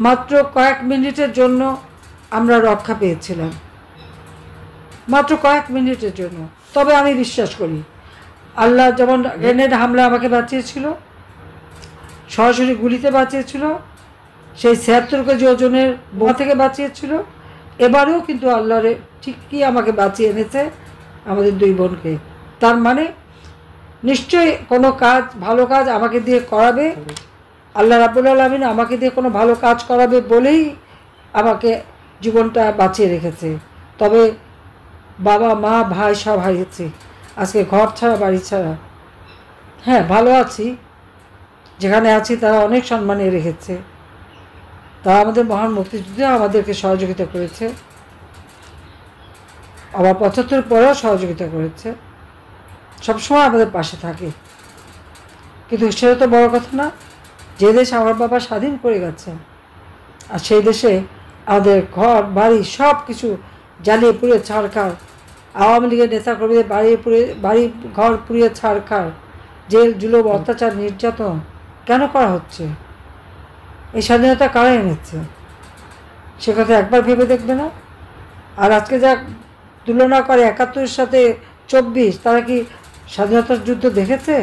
মাত্র কয়েক মিনিটের জন্য আমরা রক্ষা পেয়েছিলাম, মাত্র কয়েক মিনিটের জন্য। তবে আমি বিশ্বাস করি আল্লাহ যেমন গ্রেনেড হামলা আমাকে বাঁচিয়েছিল, সরাসরি গুলিতে বাঁচিয়েছিল, সেই ৭৬ কেজি ওজনের বোমা থেকে বাঁচিয়েছিল, এবারেও কিন্তু আল্লাহর ঠিকই আমাকে বাঁচিয়ে এনেছে আমাদের দুই বোনকে। তার মানে নিশ্চয়ই কোনো কাজ, ভালো কাজ আমাকে দিয়ে করাবে, আল্লাহ রাব্বুল আলামিন আমাকে দিয়ে কোনো ভালো কাজ করাবে বলেই আমাকে জীবনটা বাঁচিয়ে রেখেছে। তবে বাবা মা ভাই সব হারিয়েছি, আজকে ঘর ছাড়া বাড়ি ছাড়া। হ্যাঁ, ভালো আছি, যেখানে আছি তারা অনেক সম্মানে রেখেছে, তারা আমাদের মহান মুক্তিযুদ্ধে আমাদেরকে সহযোগিতা করেছে, আবার ৭৫ পরেও সহযোগিতা করেছে, সবসময় আমাদের পাশে থাকে। কিন্তু সেটা তো বড় কথা না, যে দেশ আমার বাবা স্বাধীন করে গেছেন, আর সেই দেশে আমাদের ঘর বাড়ি সব কিছু জ্বালিয়ে পুড়িয়ে ছাড়খাড়, আওয়ামী লীগের নেতাকর্মীদের বাড়ি ঘর পুড়িয়ে ছাড়খাড়, জেল জুলুম অত্যাচার নির্যাতন কেন করা হচ্ছে? এই স্বাধীনতা কারা এনেছে সে কথা একবার ভেবে দেখবে না? আর আজকে যা তুলনা করে ৭১-এর সাথে ২৪, তারা কি স্বাধীনতার যুদ্ধ দেখেছে?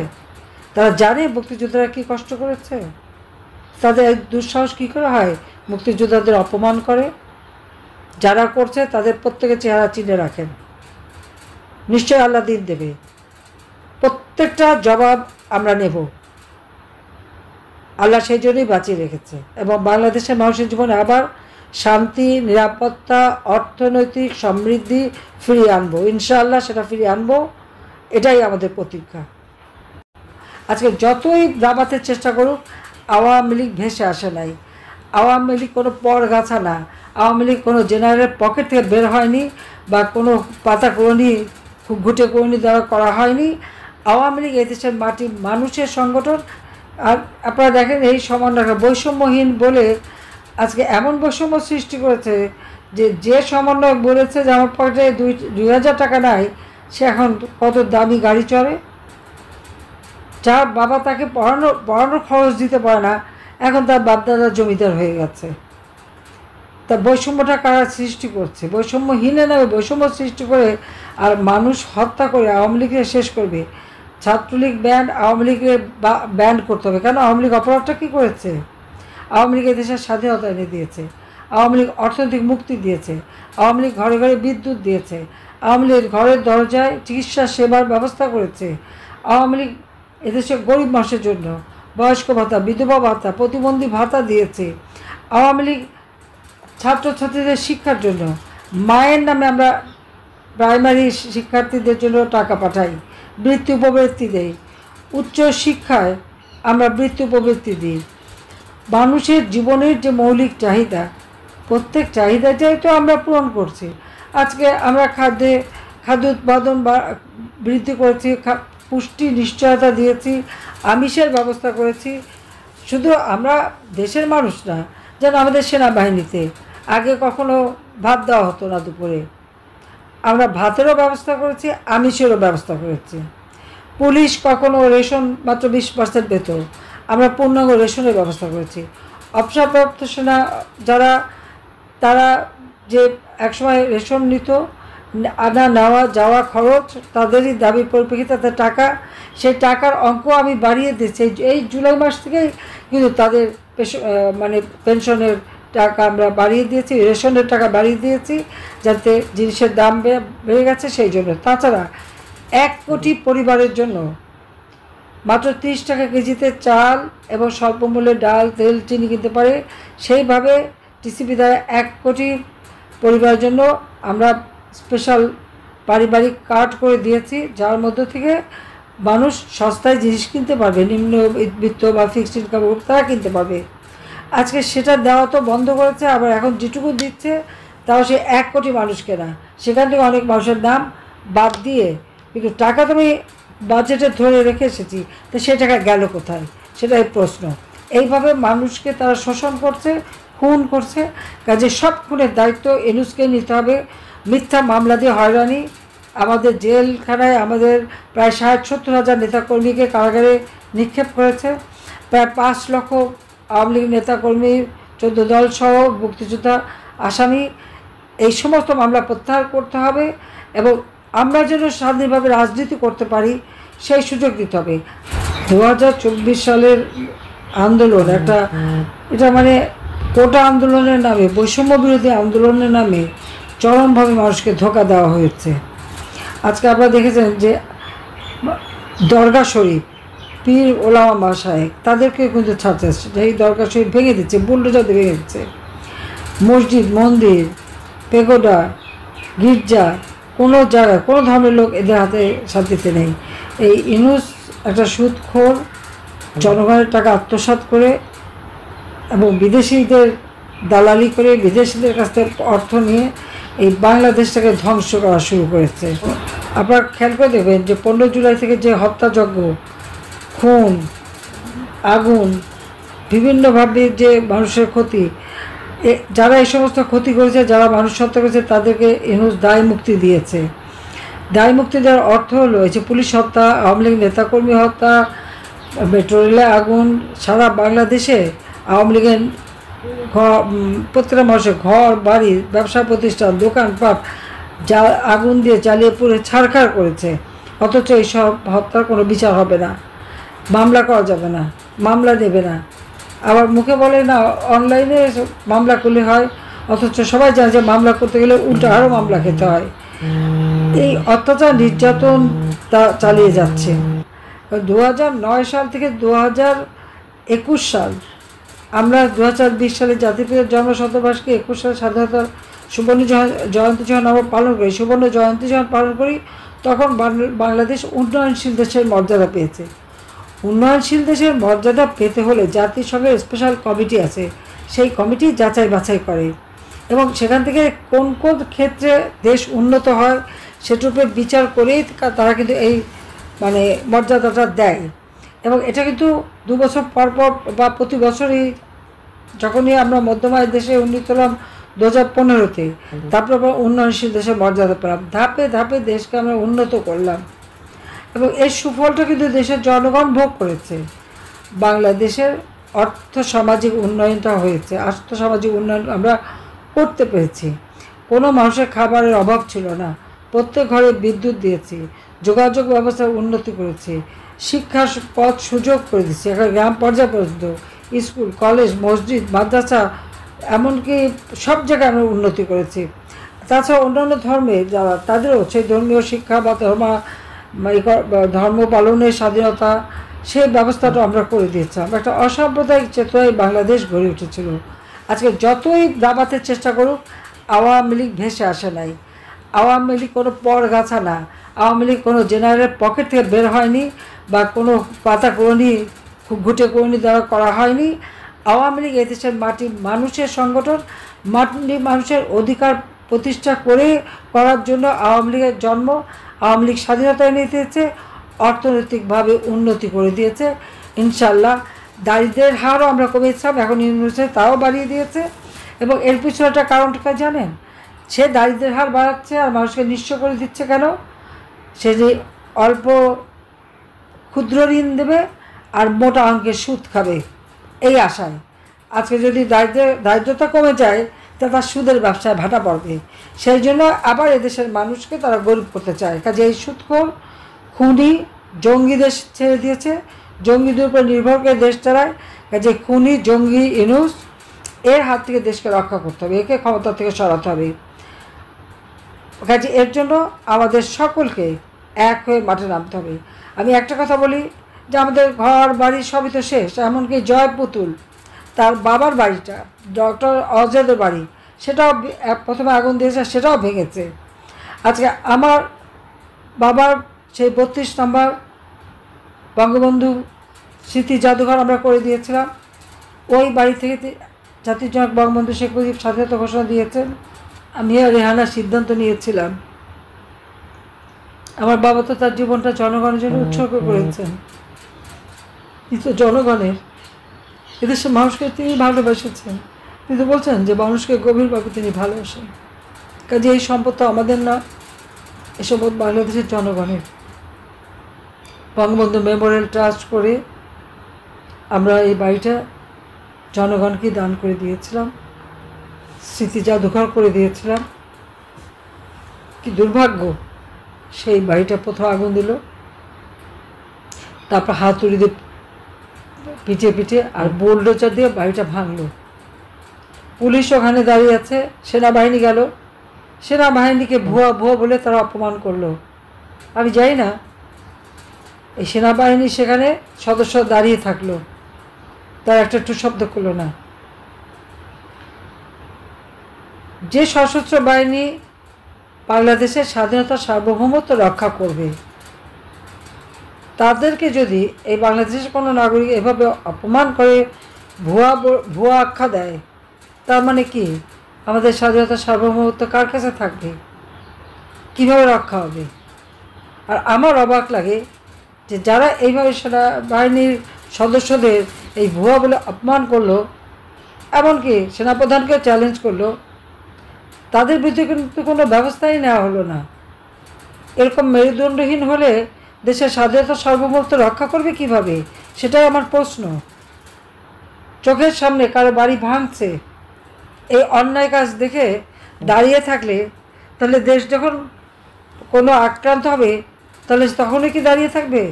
তারা জানে মুক্তিযোদ্ধারা কী কষ্ট করেছে? তাদের দুঃসাহস কী করে হয় মুক্তিযোদ্ধাদের অপমান করে? যারা করছে তাদের প্রত্যেকের চেহারা চিনে রাখেন, নিশ্চয় আল্লাহ দিন দেবে, প্রত্যেকটা জবাব আমরা নেব। আল্লাহ সেই জন্যই বাঁচিয়ে রেখেছে এবং বাংলাদেশের মানুষের জীবনে আবার শান্তি, নিরাপত্তা, অর্থনৈতিক সমৃদ্ধি ফিরিয়ে আনবো, ইনশাআল্লাহ সেটা ফিরিয়ে আনবো, এটাই আমাদের প্রতিজ্ঞা। আজকে যতই দাবাতে চেষ্টা করুক, আওয়ামী লীগ ভেসে আসে নাই, আওয়ামী লীগ কোনো পরগাছা না, আওয়ামী লীগ কোনো জেনারেলের পকেট থেকে বের হয়নি বা কোনো পাতা করণী ঘুটে করণী দ্বারা করা হয়নি। আওয়ামী লীগ এদেশের মাটি মানুষের সংগঠন। আর আপনারা দেখেন এই সমন্বয় বৈষম্যহীন বলে আজকে এমন বৈষম্য সৃষ্টি করেছে যে সমন্বয়ক বলেছে যে আমার পকেটে ২,০০০ টাকা নাই, সে এখন কত দামি গাড়ি চড়ে, যার বাবা তাকে পড়ানোর খরচ দিতে পারে না, এখন তার বাপদাদা জমিদার হয়ে গেছে। তা বৈষম্যটা কারা সৃষ্টি করছে? বৈষম্যহীনে নামে বৈষম্য সৃষ্টি করে আর মানুষ হত্যা করে আওয়ামী লীগকে শেষ করবে। ছাত্রলীগ ব্যান্ড, আওয়ামী লীগের ব্যান্ড করতে হবে। কেন? আওয়ামী লীগ অপরাধটা কী করেছে? আওয়ামী লীগ দেশের স্বাধীনতা এনে দিয়েছে, আওয়ামী লীগ অর্থনৈতিক মুক্তি দিয়েছে, আওয়ামী লীগ ঘরে ঘরে বিদ্যুৎ দিয়েছে, আওয়ামী লীগ ঘরের দরজায় চিকিৎসা সেবার ব্যবস্থা করেছে, আওয়ামী লীগ এদেশের গরিব মানুষের জন্য বয়স্ক ভাতা, বিধবা ভাতা, প্রতিবন্ধী ভাতা দিয়েছে, আওয়ামী লীগ ছাত্রছাত্রীদের শিক্ষার জন্য মায়ের নামে আমরা প্রাইমারি শিক্ষার্থীদের জন্য টাকা পাঠাই, বৃত্তি উপবৃত্তি দেই, উচ্চ শিক্ষায় আমরা বৃত্তি উপবৃত্তি দিই। মানুষের জীবনের যে মৌলিক চাহিদা, প্রত্যেক চাহিদাটাই তো আমরা পূরণ করছি। আজকে আমরা খাদ্য উৎপাদন বৃদ্ধি করেছি, পুষ্টি নিশ্চয়তা দিয়েছি, আমিষের ব্যবস্থা করেছি। শুধু আমরা দেশের মানুষ না, যেন আমাদের সেনাবাহিনীতে আগে কখনো ভাত দেওয়া হতো না দুপুরে, আমরা ভাতেরও ব্যবস্থা করেছি, আমিষেরও ব্যবস্থা করেছি। পুলিশ কখনো রেশন মাত্র 20% পেত, আমরা পূর্ণাঙ্গ রেশনের ব্যবস্থা করেছি। অবসরপ্রাপ্ত সেনা যারা, তারা যে একসময় রেশন নিত, আনা নেওয়া যাওয়া খরচ তাদেরই দাবির পরিপ্রেক্ষিতে তাদের টাকা, সেই টাকার অঙ্ক আমি বাড়িয়ে দিচ্ছি। এই জুলাই মাস থেকেই কিন্তু তাদের পেনশনের টাকা আমরা বাড়িয়ে দিয়েছি, রেশনের টাকা বাড়িয়ে দিয়েছি, যাতে জিনিসের দাম বেড়ে গেছে সেই জন্য। তাছাড়া 1 কোটি পরিবারের জন্য মাত্র 30 টাকা কেজিতে চাল এবং স্বল্পমূল্যে ডাল, তেল, চিনি কিনতে পারে। সেইভাবে টিসিবি দ্বারা 1 কোটি পরিবারের জন্য আমরা স্পেশাল পারিবারিক কার্ড করে দিয়েছি, যার মধ্য থেকে মানুষ সস্তায় জিনিস কিনতে পারবে, নিম্নবিত্ত বা ফিক্সড ইনকাম তারা কিনতে পারবে। আজকে সেটা দেওয়া তো বন্ধ করেছে, আবার এখন যেটুকু দিচ্ছে তাও সে 1 কোটি মানুষকে না, সেখান থেকে অনেক মানুষের নাম বাদ দিয়ে, কিন্তু টাকা তো আমি বাজেটে ধরে রেখে এসেছি, তো সে টাকা গেল কোথায়, সেটাই প্রশ্ন। এইভাবে মানুষকে তারা শোষণ করছে, খুন করছে। কাজে সব খুনের দায়িত্ব ইউনূসকে নিতে হবে। মিথ্যা মামলা দিয়ে হয়রানি, আমাদের জেলখানায় আমাদের প্রায় 60-70 হাজার নেতাকর্মীকে কারাগারে নিক্ষেপ করেছে, প্রায় 5 লক্ষ আওয়ামী লীগ নেতাকর্মী 14 দল সহ মুক্তিযোদ্ধা আসামি, এই সমস্ত মামলা প্রত্যাহার করতে হবে এবং আমরা যেন স্বাধীনভাবে রাজনীতি করতে পারি সেই সুযোগ দিতে হবে। 2024 সালের আন্দোলন এটা মানে কোটা আন্দোলনের নামে, বৈষম্য বিরোধী আন্দোলনের নামে চরমভাবে মানুষকে ধোঁকা দেওয়া হয়েছে। আজকে আপনারা দেখেছেন যে দরগা শরীফ, পীর ওলামা মাশায়েখ তাদেরকে কিন্তু ছাড়ছে, এই দরগা শরীফ ভেঙে দিচ্ছে, বুলডোজার দিয়ে ভেঙে দিচ্ছে। মসজিদ, মন্দির, পেগোডা, গির্জা, কোনো জায়গায় কোনো ধর্মের লোক এদের হাতে শান্তিতে নেই। এই ইউনূস একটা সুদখোর, জনগণের টাকা আত্মসাৎ করে এবং বিদেশিদের দালালি করে বিদেশিদের কাছ থেকে অর্থ নিয়ে এই বাংলাদেশটাকে ধ্বংস করা শুরু করেছে। আপনারা খেয়াল করে দেখবেন যে 15 জুলাই থেকে যে হত্যাযজ্ঞ, খুন, আগুন, বিভিন্নভাবে যে মানুষের ক্ষতি, যারা এই সমস্ত ক্ষতি করেছে, যারা মানুষ হত্যা করেছে তাদেরকে ইউনূস দায় মুক্তি দিয়েছে। দায় মুক্তি দেওয়ার অর্থ হলো এই যে পুলিশ হত্যা, আওয়ামী লীগ নেতাকর্মী হত্যা, মেট্রো রেলে আগুন, সারা বাংলাদেশে আওয়ামী লীগের প্রত্যেকটা মানুষের ঘর বাড়ি, ব্যবসা প্রতিষ্ঠান, দোকানপাট যা আগুন দিয়ে জ্বালিয়ে পুড়ে ছারখার করেছে। অথচ এইসব হত্যার কোনো বিচার হবে না, মামলা করা যাবে না, মামলা দেবে না। আবার মুখে বলে না অনলাইনে মামলা করলে হয়, অথচ সবাই জানে যে মামলা করতে গেলে উল্টো আরও মামলা খেতে হয়। এই অত্যাচার নির্যাতন তা চালিয়ে যাচ্ছে। 2009 সাল থেকে 2021 সাল আমরা 2020 সালে জাতির পিতার জন্মশতবার্ষিকী 21 সালে স্বাধীনতার সুবর্ণ জয়ন্তী যখন আমরা পালন করি, সুবর্ণ জয়ন্তী যখন পালন করি, তখন বাংলাদেশ উন্নয়নশীল দেশের মর্যাদা পেয়েছে। উন্নয়নশীল দেশের মর্যাদা পেতে হলে জাতিসংঘের স্পেশাল কমিটি আছে, সেই কমিটি যাচাই বাছাই করে এবং সেখান থেকে কোন কোন ক্ষেত্রে দেশ উন্নত হয় সেটার উপরে বিচার করেই তারা কিন্তু এই মানে মর্যাদাটা দেয়। এবং এটা কিন্তু 2 বছর পর পর বা প্রতি বছরই, যখনই আমরা মধ্যম আয়ের দেশে উন্নীত হলাম 2015-তে, তারপর উন্নয়নশীল দেশের মর্যাদা পেলাম, ধাপে ধাপে দেশকে আমরা উন্নত করলাম এবং এর সুফলটা কিন্তু দেশের জনগণ ভোগ করেছে। বাংলাদেশের অর্থ সামাজিক উন্নয়নটা হয়েছে, আর্থসামাজিক উন্নয়ন আমরা করতে পেরেছি। কোনো মানুষের খাবারের অভাব ছিল না, প্রত্যেক ঘরে বিদ্যুৎ দিয়েছি, যোগাযোগ ব্যবস্থার উন্নতি করেছি, শিক্ষার পথ সুযোগ করে দিচ্ছি, এখন গ্রাম পর্যায় পর্যন্ত স্কুল, কলেজ, মসজিদ, মাদ্রাসা, এমনকি সব জায়গায় আমরা উন্নতি করেছি। তাছাড়া অন্যান্য ধর্মে যারা, তাদেরও সেই ধর্মীয় শিক্ষা বা ধর্ম পালনের স্বাধীনতা, সেই ব্যবস্থাটা আমরা করে দিয়েছিলাম। একটা অসাম্প্রদায়িক চেতনায় বাংলাদেশ গড়ে উঠেছিল। আজকে যতই দাবাতে চেষ্টা করুক, আওয়ামী লীগ ভেসে আসে নাই। আওয়ামী লীগ কোনো পরগাছা না, আওয়ামী লীগ কোনো জেনারেলের পকেট থেকে বের হয়নি বা কোনো পাতা করণী, ঘুটে করণী দ্বারা করা হয়নি। আওয়ামী লীগ এদেশের মাটির মানুষের সংগঠন, মাটির মানুষের অধিকার প্রতিষ্ঠা করার জন্য আওয়ামী লীগের জন্ম। আওয়ামী লীগ স্বাধীনতা এনে দিয়েছে, অর্থনৈতিকভাবে উন্নতি করে দিয়েছে ইনশাল্লাহ। দারিদ্রের হারও আমরা কমিয়েছিলাম, এখন ইউনিভার্সিটি তাও বাড়িয়ে দিয়েছে। এবং এর পিছনে একটা কারণটা জানেন, সে দারিদ্রের হার বাড়াচ্ছে আর মানুষকে নিঃস্ব করে দিচ্ছে কেন? সে যে অল্প ক্ষুদ্র ঋণ দেবে আর মোটা অঙ্কের সুদ খাবে, এই আশায়। আজকে যদি দারিদ্রতা কমে যায় তা তার সুদের ব্যবসায় ভাটা পড়বে, সেই জন্য আবার এদেশের মানুষকে তারা গরিব করতে চায়। কাজে এই সুদখোর, খুনি, জঙ্গি দেশ ছেড়ে দিয়েছে, জঙ্গিদের উপর নির্ভর করে দেশ চালায়। কাজে খুনি, জঙ্গি ইউনূস, এর হাত থেকে দেশকে রক্ষা করতে হবে, একে ক্ষমতা থেকে সরাতে হবে। কাজে এর জন্য আমাদের সকলকে এক হয়ে মাঠে নামতে হবে। আমি একটা কথা বলি যে আমাদের ঘর বাড়ি সবই তো শেষ, এমনকি জয় পুতুল তার বাবার বাড়িটা, ডক্টর অজয়ের বাড়ি, সেটাও প্রথমে আগুন দিয়েছে, সেটাও ভেঙেছে। আজকে আমার বাবার সেই 32 নম্বর বঙ্গবন্ধু স্মৃতি জাদুঘর আমরা করে দিয়েছিলাম। ওই বাড়ি থেকে জাতির জনক বঙ্গবন্ধু শেখ মুজিব স্বাধীনতা ঘোষণা দিয়েছেন, আমি রেহানার সিদ্ধান্ত নিয়েছিলাম। আমার বাবা তো তার জীবনটা জনগণের জন্য উৎসর্গ করেছেন, কিন্তু জনগণের, এদেশের মানুষকে তিনি ভালোবেসেছেন। কিন্তু বলছেন যে মানুষকে গভীরভাবে তিনি ভালোবাসেন। কাজে এই সম্পদ তো আমাদের না, এই সম্পদ বাংলাদেশের জনগণের। বঙ্গবন্ধু মেমোরিয়াল ট্রাস্ট করে আমরা এই বাড়িটা জনগণকে দান করে দিয়েছিলাম, স্মৃতি জাদুঘর করে দিয়েছিলাম। কি দুর্ভাগ্য, সেই বাড়িটা প্রথম আগুন দিল, তারপর হাতুড়ি দিয়ে পিটিয়ে পিটিয়ে আর বোলডোজার দিয়ে বাড়িটা ভাঙলো। পুলিশ ওখানে দাঁড়িয়ে আছে, সেনাবাহিনী গেল, সেনাবাহিনীকে ভুয়া ভুয়া বলে তারা অপমান করলো। আমি যাই না, এই সেনাবাহিনী সেখানে সদস্য দাঁড়িয়ে থাকলো, তারা একটু শব্দ করলো না। যে সশস্ত্র বাহিনী বাংলাদেশের স্বাধীনতা সার্বভৌমত্ব রক্ষা করবে, তাদেরকে যদি এই বাংলাদেশের কোনো নাগরিক এভাবে অপমান করে ভুয়া আখ্যা দেয়, তার মানে কি আমাদের স্বাধীনতা সার্বভৌমত্ব কার কাছে থাকবে, কীভাবে রক্ষা হবে? আর আমার অবাক লাগে যে যারা এইভাবে সেনাবাহিনীর সদস্যদের এই ভুয়া বলে অপমান করলো, এমনকি সেনাপ্রধানকে চ্যালেঞ্জ করলো, তাদের বিরুদ্ধে কিন্তু কোনো ব্যবস্থাই নেওয়া হলো না। এরকম মেরুদণ্ডহীন হলে দেশের স্বাধীনতা সার্বভৌমত্ব রক্ষা করবে কিভাবে? সেটাই আমার প্রশ্ন। চোখের সামনে কারো বাড়ি ভাঙছে, এই অন্যায় কাজ দেখে দাঁড়িয়ে থাকলে তাহলে দেশ যখন কোনো আক্রান্ত হবে তাহলে তখনই কি দাঁড়িয়ে থাকবে?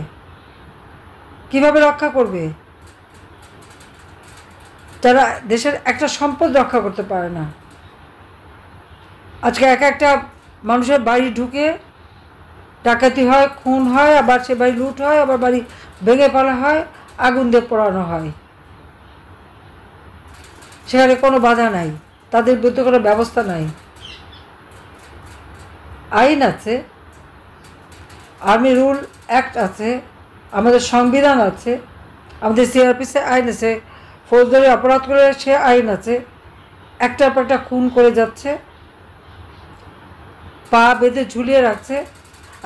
কিভাবে রক্ষা করবে? যারা দেশের একটা সম্পদ রক্ষা করতে পারে না। আজকে একটা মানুষের বাড়ি ঢুকে ডাকাতি হয়, খুন হয়, আবার সে বাড়ি লুট হয়, আবার বাড়ি ভেঙে ফেলা হয়, আগুন দিয়ে পোড়ানো হয়। সেখানে কোনো বাধা নাই, তাদের বিরুদ্ধে কোনো ব্যবস্থা নাই। আইন আছে, আর্মি রুল অ্যাক্ট আছে, আমাদের সংবিধান আছে, আমাদের সিআরপিসি আইন আছে, ফৌজদারি অপরাধ করে সে আইন আছে। একটার পর একটা খুন করে যাচ্ছে, পা বেঁধে ঝুলিয়ে রাখছে।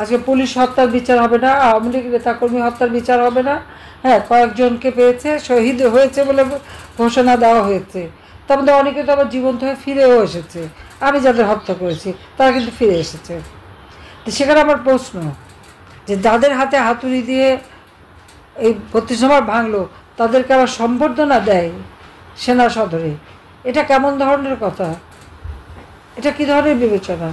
আজকে পুলিশ হত্যার বিচার হবে না, আওয়ামী লীগ নেতাকর্মী হত্যার বিচার হবে না। হ্যাঁ, কয়েকজনকে পেয়েছে, শহীদ হয়েছে বলে ঘোষণা দেওয়া হয়েছে। তার মধ্যে অনেকে তো আবার জীবন্ত হয়ে ফিরেও এসেছে। আমি যাদের হত্যা করেছি তারা কিন্তু ফিরে এসেছে। তো সেখানে আমার প্রশ্ন, যে যাদের হাতে হাতুড়ি দিয়ে এই 32 নম্বর ভাঙলো, তাদেরকে আবার সম্বর্ধনা দেয় সেনা সদরে, এটা কেমন ধরনের কথা? এটা কী ধরনের বিবেচনা?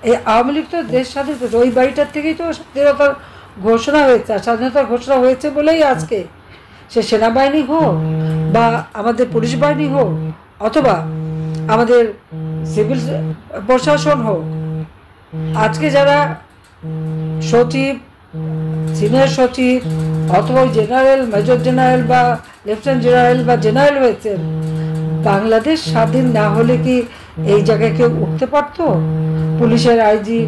এই আওয়ামী লীগ তো দেশ স্বাধীন করেছে, ওই বাড়িটার থেকেই তো স্বাধীনতার ঘোষণা হয়েছে। আর স্বাধীনতার ঘোষণা হয়েছে বলেই আজকে সে সেনাবাহিনী হোক বা আমাদের পুলিশ বাহিনী হোক অথবা আমাদের সিভিল প্রশাসন হোক, আজকে যারা সচিব, সিনিয়র সচিব অথবা জেনারেল, মেজর জেনারেল বা লেফটেন্যান্ট জেনারেল বা জেনারেল হয়েছেন, বাংলাদেশ স্বাধীন না হলে কি এই জায়গায় কেউ উঠতে পারতো? পুলিশের আইজি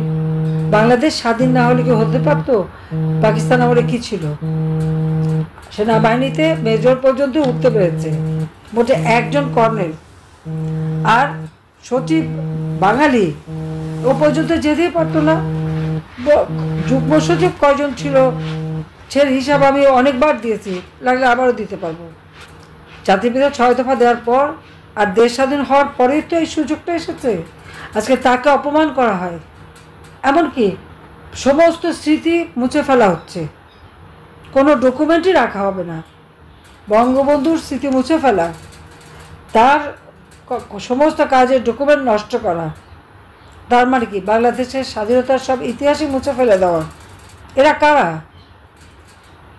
বাংলাদেশ স্বাধীন না হলে কেউ হতে পারতো? পাকিস্তান আমলে কি ছিল? সেনাবাহিনীতে মেজর পর্যন্ত উঠতে পেরেছে মোটে একজন কর্নেল, আর সচিব বাঙালি, ও পর্যন্ত যেতেই পারতো না। যুগ্ম সচিব কয়জন ছিল সে হিসাব আমি অনেকবার দিয়েছি, লাগলে আবারও দিতে পারবো। জাতিপিতা 6 দফা দেওয়ার পর আর দেশ স্বাধীন হওয়ার পরেই তো এই সুযোগটা এসেছে। আজকে তাকে অপমান করা হয়, এমনকি সমস্ত স্মৃতি মুছে ফেলা হচ্ছে, কোনো ডকুমেন্টই রাখা হবে না। বঙ্গবন্ধুর স্মৃতি মুছে ফেলা, তার সমস্ত কাজের ডকুমেন্ট নষ্ট করা, তার মানে কি বাংলাদেশের স্বাধীনতার সব ইতিহাসই মুছে ফেলে দেওয়া। এরা কারা?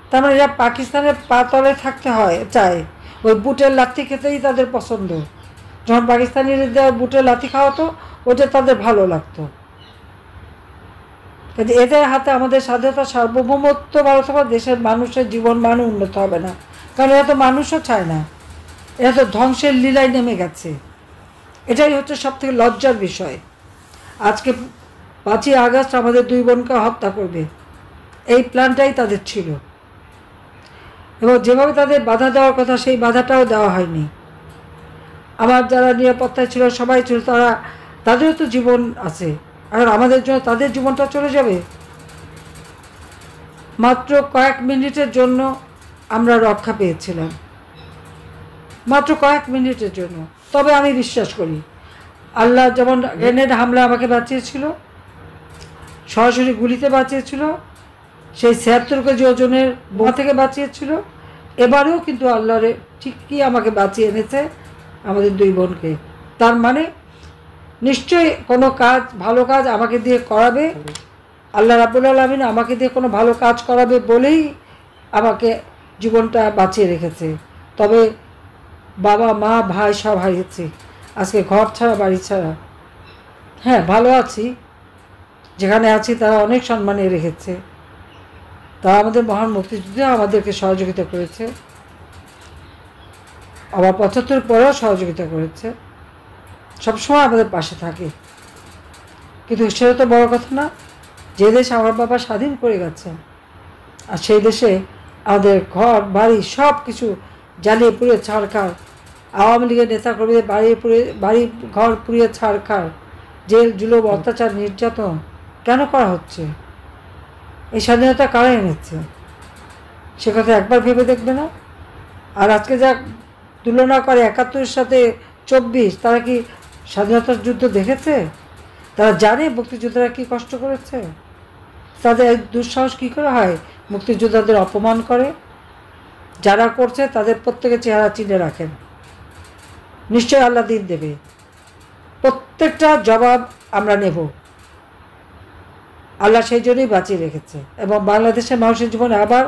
তার মানে এরা পাকিস্তানের পা তলে থাকতে চায়, ওই বুটের লাথি খেতেই তাদের পছন্দ। যখন পাকিস্তানিদের বুটের লাথি খাওয়াতো ওটা তাদের ভালো লাগতো। কিন্তু এদের হাতে আমাদের স্বাধীনতা সার্বভৌমত্ব অথবা দেশের মানুষের জীবন মান উন্নত হবে না, কারণ এরা তো মানুষও চায় না, এরা তো ধ্বংসের লীলায় নেমে গেছে। এটাই হচ্ছে সবথেকে লজ্জার বিষয়। আজকে 5ই আগস্ট আমাদের 2 বোনকে হত্যা করবে, এই প্ল্যানটাই তাদের ছিল, এবং যেভাবে তাদের বাধা দেওয়ার কথা সেই বাধাটাও দেওয়া হয়নি। আমার যারা নিরাপত্তায় ছিল সবাই ছিল, তাদেরও তো জীবন আছে, আর আমাদের জন্য তাদের জীবনটা চলে যাবে। মাত্র কয়েক মিনিটের জন্য আমরা রক্ষা পেয়েছিলাম, মাত্র কয়েক মিনিটের জন্য। তবে আমি বিশ্বাস করি আল্লাহ যেমন গ্রেনেড হামলা আমাকে বাঁচিয়েছিল, সরাসরি গুলিতে বাঁচিয়েছিল, সেই 76 কেজি ওজনের বোমা থেকে বাঁচিয়েছিল, এবারেও কিন্তু আল্লাহর ঠিকই আমাকে বাঁচিয়ে এনেছে, আমাদের দুই বোনকে। তার মানে নিশ্চয়ই কোনো কাজ, ভালো কাজ আমাকে দিয়ে করাবে, আল্লাহ রাব্বুল আলামিন আমাকে দিয়ে কোনো ভালো কাজ করাবে বলেই আমাকে জীবনটা বাঁচিয়ে রেখেছে। তবে বাবা মা ভাই সব হারিয়েছি, আজকে ঘর ছাড়া বাড়ি ছাড়া। হ্যাঁ, ভালো আছি, যেখানে আছি তারা অনেক সম্মানে রেখেছে। তারা আমাদের মহান মুক্তিযুদ্ধে আমাদেরকে সহযোগিতা করেছে, আবার ৭৫ পরেও সহযোগিতা করেছে, সবসময় আমাদের পাশে থাকে। কিন্তু সেটা তো বড় কথা না। যে দেশ আমার বাবা স্বাধীন করে গেছেন, আর সেই দেশে আমাদের ঘর বাড়ি সব কিছু জ্বালিয়ে পুড়িয়ে ছাড়খাড়, আওয়ামী লীগের নেতাকর্মীদের বাড়ি ঘর পুড়িয়ে ছাড়খাড়, জেল জুলুম অত্যাচার নির্যাতন কেন করা হচ্ছে? এই স্বাধীনতা কারা এনেছে সে কথা একবার ভেবে দেখবে না? আর আজকে যা তুলনা করে ৭১-এর সাথে ২৪, তারা কি স্বাধীনতার যুদ্ধ দেখেছে? তারা জানে মুক্তিযোদ্ধারা কী কষ্ট করেছে? তাদের দুঃসাহস কী করে হয় মুক্তিযোদ্ধাদের অপমান করে? যারা করছে তাদের প্রত্যেকের চেহারা চিনে রাখেন, নিশ্চয় আল্লাহ দিন দেবে, প্রত্যেকটা জবাব আমরা নেব। আল্লাহ সেই জন্যই বাঁচিয়ে রেখেছে এবং বাংলাদেশের মানুষের জীবনে আবার